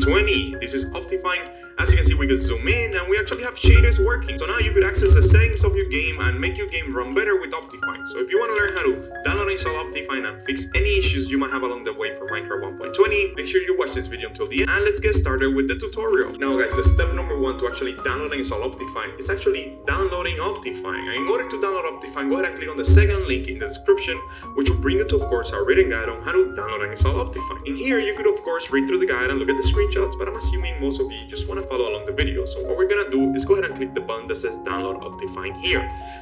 1.20. This is Optifine. As you can see, we could zoom in and we actually have shaders working. So now you could access the settings of your game and make your game run better with Optifine. So if you want to learn how to download and install Optifine and fix any issues you might have along the way for Minecraft 1.20, make sure you watch this video until the end and let's get started with the tutorial. Now guys, the step number 1 to actually download and install Optifine is actually downloading Optifine. And in order to download Optifine, go ahead and click on the second link in the description, which will bring you to, of course, our written guide on how to download and install Optifine. In here, you could, of course, read through the guide and look at the screenshots, but I'm assuming most of you just want to follow along the video. So what we're going to do is go ahead and click the button that says download Optifine here.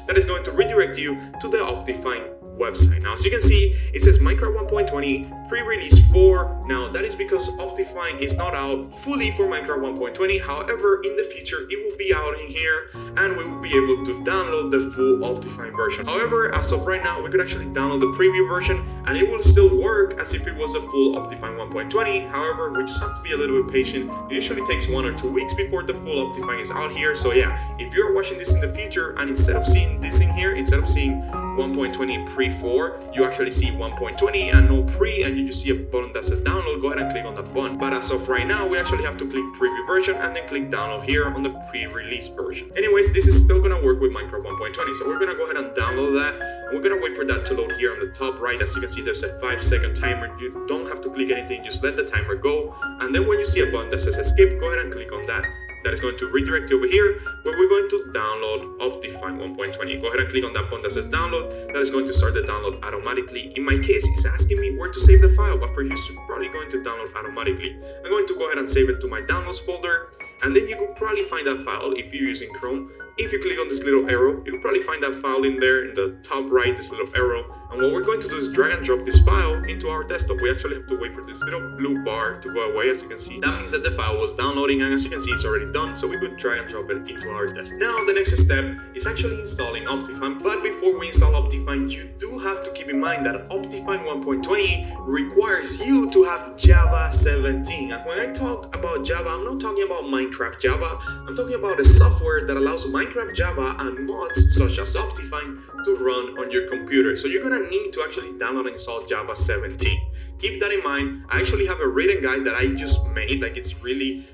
That is going to redirect you to the Optifine website. Now, as you can see, it says Minecraft 1.20 pre-release 4. Now, that is because Optifine is not out fully for Minecraft 1.20. However, in the future, it will be out in here and we will be able to download the full Optifine version. However, as of right now, we could actually download the preview version and it will still work as if it was a full Optifine 1.20. However, we just have to be a little bit patient. It usually takes 1 or 2 weeks before the full Optifine is out here. So yeah, if you're watching this in the future and instead of seeing this in here, instead of seeing 1.20 pre-4, you actually see 1.20 and no pre, and you just see a button that says download, go ahead and click on that button. But as of right now, we actually have to click preview version and then click download here on the pre-release version. Anyways, this is still gonna work with Minecraft 1.20, so we're gonna go ahead and download that, and we're gonna wait for that to load here on the top right. As you can see, there's a 5-second timer. You don't have to click anything, just let the timer go, and then when you see a button that says escape, go ahead and click on that. That is going to redirect you over here where we're going to download Optifine 1.20. Go ahead and click on that button that says download. That is going to start the download automatically. In my case, it's asking me where to save the file, but for you, it's probably going to download automatically. I'm going to go ahead and save it to my downloads folder, and then you could probably find that file if you're using Chrome. If you click on this little arrow, you can probably find that file in there in the top right, this little arrow. And what we're going to do is drag and drop this file into our desktop. We actually have to wait for this little blue bar to go away, as you can see. That means that the file was downloading, and as you can see, it's already done. So we could drag and drop it into our desktop. Now, the next step is actually installing Optifine. But before we install Optifine, you do have to keep in mind that Optifine 1.20 requires you to have Java 17. And when I talk about Java, I'm not talking about Minecraft Java. I'm talking about a software that allows Minecraft Java and mods such as Optifine to run on your computer. So you're gonna need to actually download and install Java 17. Keep that in mind. I actually have a written guide that I just made, like it's really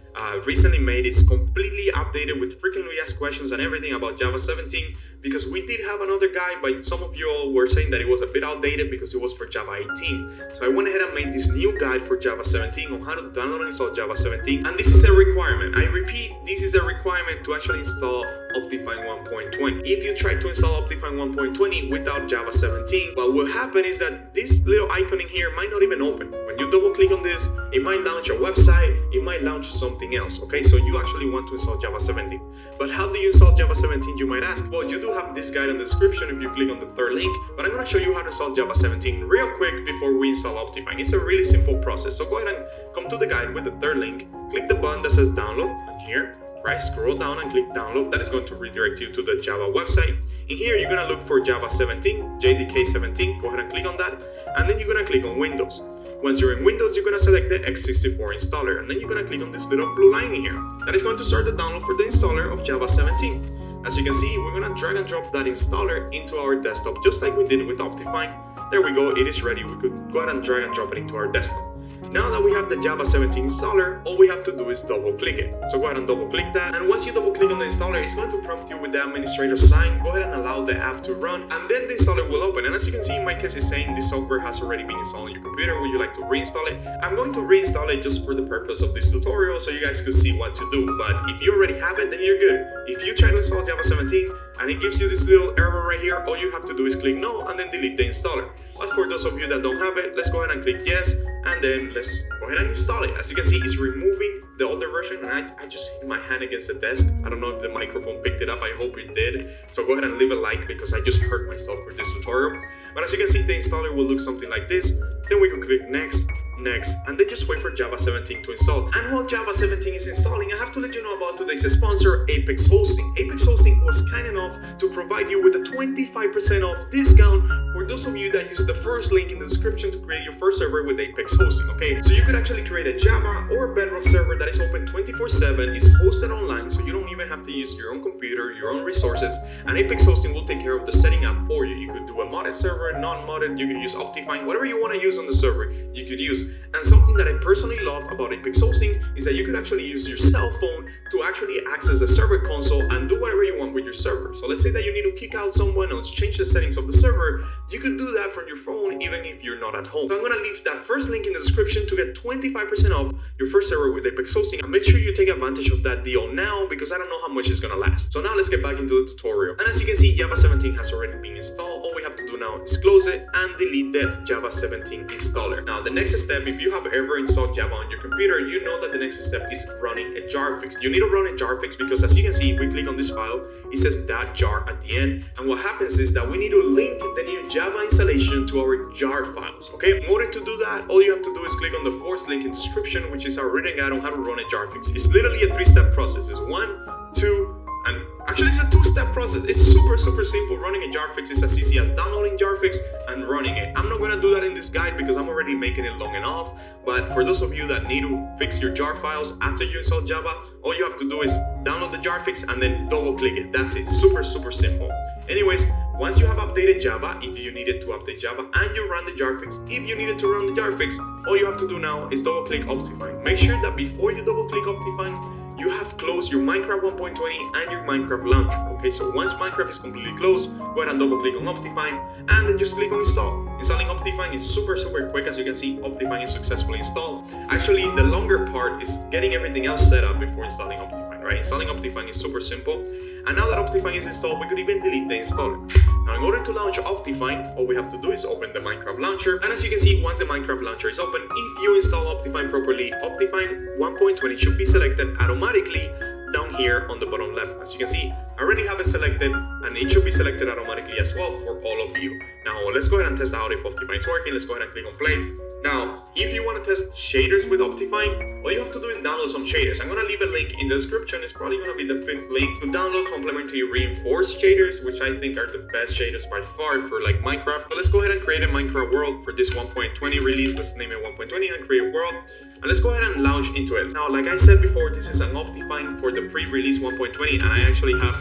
recently made. It's completely updated with frequently asked questions and everything about Java 17, because we did have another guide, but some of you all were saying that it was a bit outdated because it was for Java 18. So I went ahead and made this new guide for Java 17 on how to download and install Java 17, and this is a requirement. I repeat, this is a requirement to actually install Optifine 1.20. If you try to install Optifine 1.20 without Java 17, what will happen is that this little icon in here might not even open. When you double click on this, it might launch a website, it might launch something else, okay? So you actually want to install Java 17. But how do you install Java 17, you might ask? Well, you do have this guide in the description if you click on the third link, but I'm going to show you how to install Java 17 real quick before we install Optifine. It's a really simple process. So go ahead and come to the guide with the third link, click the button that says download on here, right? Scroll down and click download. That is going to redirect you to the Java website. In here, you're going to look for Java 17, JDK 17. Go ahead and click on that, and then you're going to click on Windows. Once you're in Windows, you're going to select the x64 installer, and then you're going to click on this little blue line in here. That is going to start the download for the installer of Java 17. As you can see, we're going to drag and drop that installer into our desktop, just like we did with Optifine. There we go, it is ready. We could go ahead and drag and drop it into our desktop. Now that we have the Java 17 installer, all we have to do is double click it. So go ahead and double click that, and once you double click on the installer, it's going to prompt you with the administrator sign. Go ahead and allow the app to run, and then the installer will open. And as you can see, in my case, it's saying this software has already been installed on your computer. Would you like to reinstall it? I'm going to reinstall it just for the purpose of this tutorial so you guys could see what to do. But if you already have it, then you're good. If you try to install Java 17 and it gives you this little error right here, all you have to do is click no and then delete the installer. But for those of you that don't have it, let's go ahead and click yes, and then let's go ahead and install it. As you can see, it's removing the older version, and I just hit my hand against the desk. I don't know if the microphone picked it up. I hope it did. So go ahead and leave a like because I just hurt myself for this tutorial. But as you can see, the installer will look something like this. Then we can click next, and then just wait for Java 17 to install. And while Java 17 is installing, I have to let you know about today's sponsor, Apex Hosting. Apex Hosting was kind enough to provide you with a 25% off discount for for those of you that use the first link in the description to create your first server with Apex hosting, okay? So you could actually create a Java or Bedrock server that is open 24/7, is hosted online, so you don't even have to use your own computer, your own resources, and Apex hosting will take care of the setting up for you. You could do a modded server, non-modded, you could use Optifine, whatever you want to use on the server, you could use. And something that I personally love about Apex hosting is that you could actually use your cell phone to actually access the server console and do whatever you want with your server. So let's say that you need to kick out someone or change the settings of the server, you could do that from your phone even if you're not at home. So I'm gonna leave that first link in the description to get 25% off your first server with Apex hosting, and make sure you take advantage of that deal now because I don't know how much it's gonna last. So now let's get back into the tutorial. And as you can see, Java 17 has already been installed. All we have to do now is close it and delete the Java 17 installer. Now the next step, if you have ever installed Java on your computer, you know that the next step is running a jar fix. You need to run a jar fix because as you can see, if we click on this file, it says .jar at the end, and what happens is that we need to link the new Java installation to our jar files, okay? In order to do that, all you have to do is click on the fourth link in the description, which is our written guide on how to run a jar fix. It's literally a 3-step process. It's 1, 2, and actually it's a 2-step process. It's super simple. Running a jar fix is as easy as downloading jar fix and running it. I'm not gonna do that in this guide because I'm already making it long enough, but for those of you that need to fix your jar files after you install Java, all you have to do is download the jar fix and then double click it. That's it. Super simple. Anyways, once you have updated Java, if you needed to update Java, and you run the jar fix, if you needed to run the jar fix, all you have to do now is double click Optifine. Make sure that before you double click Optifine, you have closed your Minecraft 1.20 and your Minecraft launcher. Okay, so once Minecraft is completely closed, go ahead and double click on Optifine and then just click on install. Installing Optifine is super quick. As you can see, Optifine is successfully installed. Actually, the longer part is getting everything else set up before installing Optifine, right? Installing Optifine is super simple. And now that Optifine is installed, we could even delete the installer. Now, in order to launch Optifine, all we have to do is open the Minecraft launcher. And as you can see, once the Minecraft launcher is open, if you install Optifine properly, Optifine 1.20 should be selected automatically down here on the bottom left. As you can see, I already have it selected, and it should be selected automatically as well for all of you. Now, let's go ahead and test out if Optifine is working. Let's go ahead and click on play. Now, if you want to test shaders with Optifine, all you have to do is download some shaders. I'm going to leave a link in the description. It's probably going to be the 5th link to download complementary reinforced shaders, which I think are the best shaders by far for like Minecraft. So let's go ahead and create a Minecraft world for this 1.20 release. Let's name it 1.20 and create a world. And let's go ahead and launch into it. Now, like I said before, this is an Optifine for the pre-release 1.20, and I actually have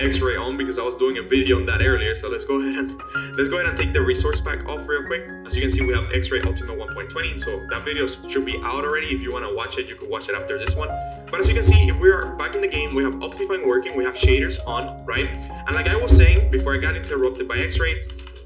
X-ray on because I was doing a video on that earlier. So let's go ahead and take the resource pack off real quick. As you can see, we have X-ray Ultimate 1.20, so that video should be out already. If you want to watch it, you could watch it after this one. But as you can see, if we are back in the game, we have Optifine working, we have shaders on, right? And like I was saying before I got interrupted by X-ray,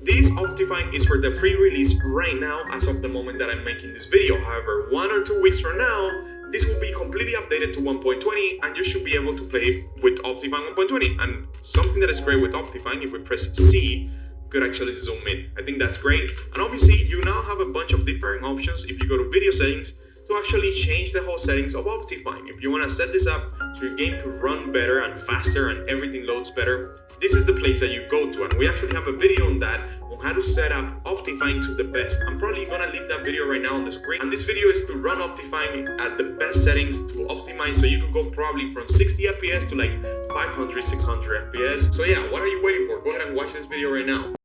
this Optifine is for the pre-release right now as of the moment that I'm making this video. However, 1 or 2 weeks from now, this will be completely updated to 1.20 and you should be able to play with Optifine 1.20. And something that is great with Optifine, if we press C, you could actually zoom in. I think that's great. And obviously, you now have a bunch of different options if you go to video settings to actually change the whole settings of Optifine. If you want to set this up so your game could run better and faster and everything loads better, this is the place that you go to. And we actually have a video on that, on how to set up Optifine to the best. I'm probably gonna leave that video right now on the screen. And this video is to run Optifine at the best settings to optimize, so you could go probably from 60 FPS to like 500, 600 FPS. So yeah, what are you waiting for? Go ahead and watch this video right now.